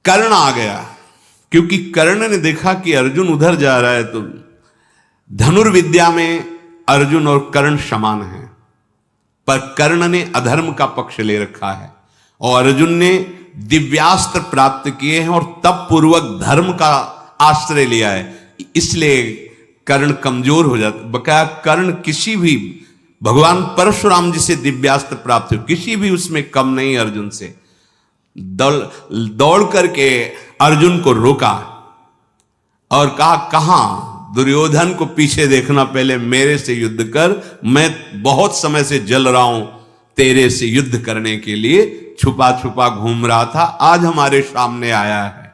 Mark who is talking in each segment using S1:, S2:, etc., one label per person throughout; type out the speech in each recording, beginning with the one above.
S1: कर्ण आ गया, क्योंकि कर्ण ने देखा कि अर्जुन उधर जा रहा है, तो धनुर्विद्या में अर्जुन और कर्ण समान हैं, पर कर्ण ने अधर्म का पक्ष ले रखा है और अर्जुन ने दिव्यास्त्र प्राप्त किए हैं और तप पूर्वक धर्म का आश्रय लिया है, इसलिए कर्ण कमजोर हो जाता। बकाया कर्ण किसी भी, भगवान परशुराम जी से दिव्यास्त्र प्राप्त हो, किसी भी उसमें कम नहीं अर्जुन से। दौड़ करके अर्जुन को रोका और कहा, कहां दुर्योधन को पीछे देखना, पहले मेरे से युद्ध कर, मैं बहुत समय से जल रहा हूं तेरे से युद्ध करने के लिए, छुपा छुपा घूम रहा था, आज हमारे सामने आया है।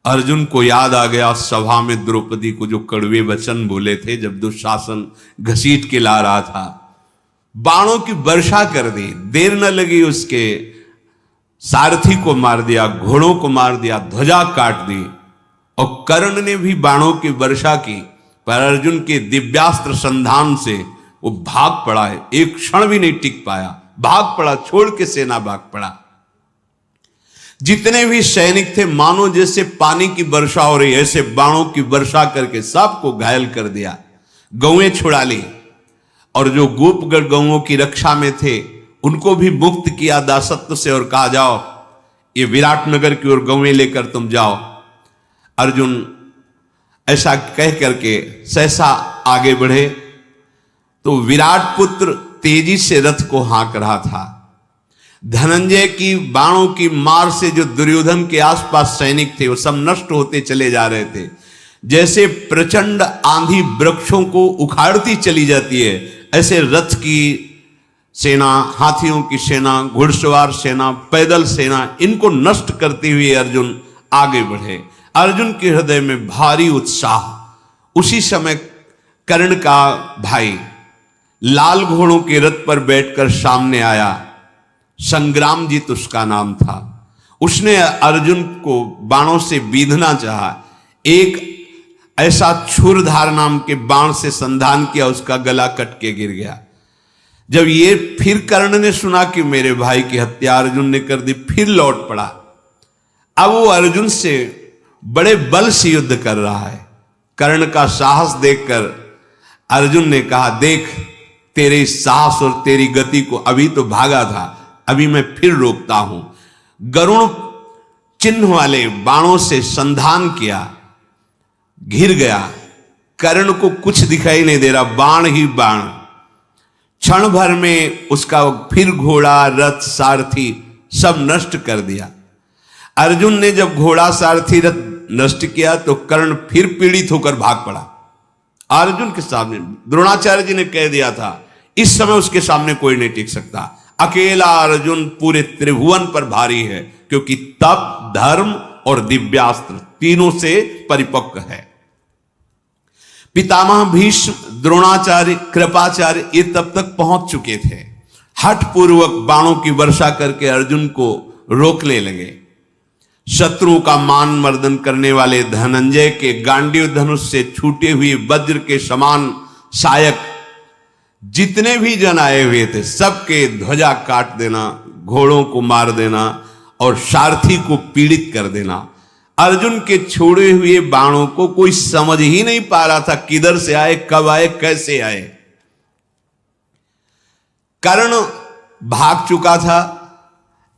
S1: अर्जुन को याद आ गया सभा में द्रौपदी को जो कड़वे वचन बोले थे जब दुशासन घसीट के ला रहा था, बाणों की वर्षा कर दी, देर न लगी, उसके सारथी को मार दिया, घोड़ों को मार दिया, ध्वजा काट दी, और कर्ण ने भी बाणों की वर्षा की, पर अर्जुन के दिव्यास्त्र संधान से वो भाग पड़ा है, एक क्षण भी नहीं टिक पाया, भाग पड़ा, छोड़ के सेना भाग पड़ा। जितने भी सैनिक थे मानो जैसे पानी की वर्षा हो रही, ऐसे बाणों की वर्षा करके सबको घायल कर दिया, गौएं छुड़ा ली, और जो गोपगढ़ गौओं की रक्षा में थे उनको भी मुक्त किया दासत्व से और कहा, जाओ ये विराटनगर की ओर गौएं लेकर तुम जाओ। अर्जुन ऐसा कह करके सहसा आगे बढ़े तो विराट पुत्र तेजी से रथ को हाँक रहा था। धनंजय की बाणों की मार से जो दुर्योधन के आसपास सैनिक थे वो सब नष्ट होते चले जा रहे थे, जैसे प्रचंड आंधी वृक्षों को उखाड़ती चली जाती है, ऐसे रथ की सेना, हाथियों की सेना, घुड़सवार सेना, पैदल सेना, इनको नष्ट करते हुए अर्जुन आगे बढ़े। अर्जुन के हृदय में भारी उत्साह। उसी समय कर्ण का भाई लाल घोड़ों के रथ पर बैठकर सामने आया, संग्रामजीत उसका नाम था। उसने अर्जुन को बाणों से बीधना चाहा, एक ऐसा छुरधार नाम के बाण से संधान किया, उसका गला कट के गिर गया। जब ये फिर कर्ण ने सुना कि मेरे भाई की हत्या अर्जुन ने कर दी, फिर लौट पड़ा। अब वो अर्जुन से बड़े बल से युद्ध कर रहा है। कर्ण का साहस देखकर अर्जुन ने कहा, देख तेरे साहस और तेरी गति को, अभी तो भागा था, अभी मैं फिर रोकता हूं। गरुण चिन्ह वाले बाणों से संधान किया, घिर गया, कर्ण को कुछ दिखाई नहीं दे रहा, बाण ही बाण। क्षण भर में उसका फिर घोड़ा, रथ, सारथी सब नष्ट कर दिया। अर्जुन ने जब घोड़ा, सारथी, रथ नष्ट किया तो कर्ण फिर पीड़ित होकर भाग पड़ा। अर्जुन के सामने द्रोणाचार्य जी ने कह दिया था, इस समय उसके सामने कोई नहीं टिक सकता। अकेला अर्जुन पूरे त्रिभुवन पर भारी है, क्योंकि तप, धर्म और दिव्यास्त्र तीनों से परिपक्व है। पितामह भीष्म, द्रोणाचार्य, कृपाचार्य ये तब तक पहुंच चुके थे। हठ पूर्वक बाणों की वर्षा करके अर्जुन को रोकने लगे। शत्रु का मान मर्दन करने वाले धनंजय के गांडीव धनुष से छूटे हुए वज्र के समान सायक जितने भी जन आए हुए थे सबके ध्वजा काट देना, घोड़ों को मार देना और सारथी को पीड़ित कर देना। अर्जुन के छोड़े हुए बाणों को कोई समझ ही नहीं पा रहा था, किधर से आए, कब आए, कैसे आए। कर्ण भाग चुका था,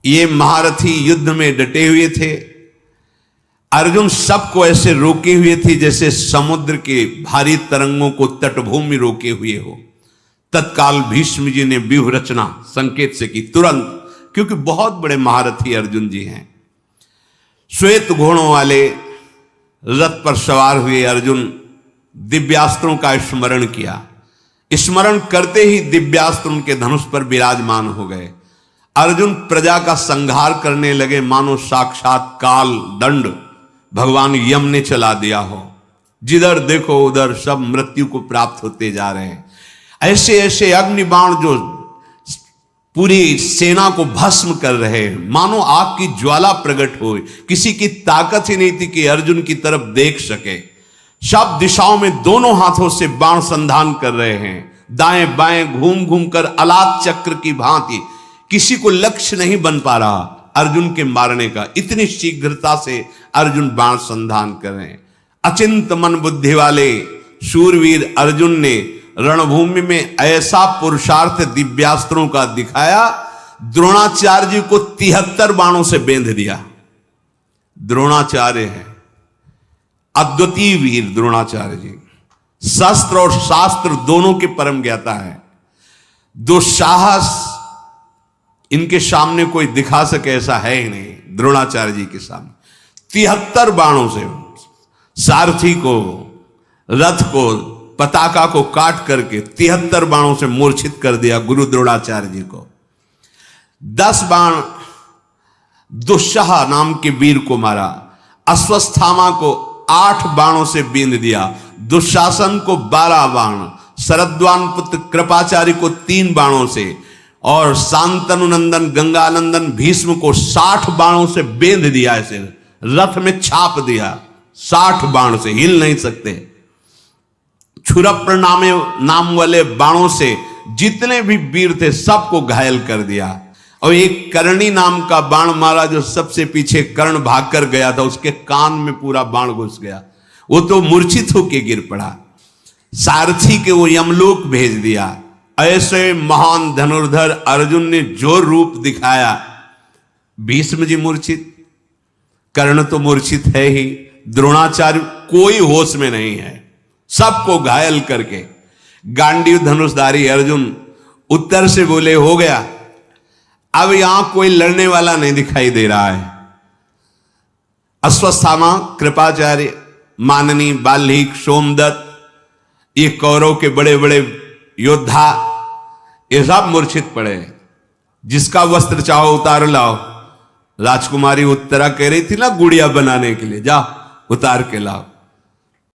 S1: ये महारथी युद्ध में डटे हुए थे। अर्जुन सबको ऐसे रोके हुए थे जैसे समुद्र के भारी तरंगों को तटभूमि रोके हुए हो। तत्काल भीष्म जी ने व्यूह रचना संकेत से की तुरंत, क्योंकि बहुत बड़े महारथी अर्जुन जी हैं। श्वेत घोड़ों वाले रथ पर सवार हुए अर्जुन दिव्यास्त्रों का स्मरण किया। स्मरण करते ही दिव्यास्त्र उनके धनुष पर विराजमान हो गए। अर्जुन प्रजा का संहार करने लगे, मानो साक्षात काल दंड भगवान यम ने चला दिया हो। जिधर देखो उधर सब मृत्यु को प्राप्त होते जा रहे हैं। ऐसे ऐसे अग्निबाण जो पूरी सेना को भस्म कर रहे हैं, मानो आग की ज्वाला प्रकट हो। किसी की ताकत ही नहीं थी कि अर्जुन की तरफ देख सके। सब दिशाओं में दोनों हाथों से बाण संधान कर रहे हैं, दाएं बाएं घूम घूम कर अलात चक्र की भांति। किसी को लक्ष्य नहीं बन पा रहा। अर्जुन के मारने का। इतनी शीघ्रता से अर्जुन बाण संधान कर रहे हैं। अचिंत मन बुद्धि वाले शूरवीर अर्जुन ने रणभूमि में ऐसा पुरुषार्थ दिव्यास्त्रों का दिखाया, द्रोणाचार्य जी को 73 बाणों से बेंध दिया। द्रोणाचार्य है अद्वितीय वीर। द्रोणाचार्य जी शस्त्र और शास्त्र दोनों के परम ज्ञाता है। दुस्साहस इनके सामने कोई दिखा सके ऐसा है ही नहीं। द्रोणाचार्य जी के सामने 73 बाणों से सारथी को, रथ को, पताका को काट करके 73 बाणों से मूर्छित कर दिया गुरु द्रोणाचार्य जी को। 10 बाण दुस्साह नाम के वीर को मारा। अश्वस्थामा को 8 बाणों से बींध दिया। दुशासन को 12 बाण, शरद्वान पुत्र कृपाचार्य को 3 बाणों से, और शांतनु नंदन गंगानंदन भीष्म को 60 बाणों से बेंध दिया। ऐसे रथ में छाप दिया। 60 बाण से हिल नहीं सकते। छुरप्र नाम वाले बाणों से जितने भी वीर थे सबको घायल कर दिया। और एक कर्णी नाम का बाण मारा जो सबसे पीछे कर्ण भागकर गया था, उसके कान में पूरा बाण घुस गया। वो तो मूर्छित होके गिर पड़ा। सारथी के वो यमलोक भेज दिया। ऐसे महान धनुर्धर अर्जुन ने जो रूप दिखाया, भीष्म जी मूर्छित, कर्ण तो मूर्छित है ही, द्रोणाचार्य कोई होश में नहीं है, सबको घायल करके। गांडीव धनुषधारी अर्जुन उत्तर से बोले हो गया, अब यहां कोई लड़ने वाला नहीं दिखाई दे रहा है। अश्वस्थामा, कृपाचार्य, माननी, बाल्मीक, सोमदत्त, ये कौरव के बड़े बड़े योद्धा, ये सब मूर्छित पड़े। जिसका वस्त्र चाहो उतार लाओ। राजकुमारी उत्तरा कह रही थी ना गुड़िया बनाने के लिए, जा उतार के लाओ।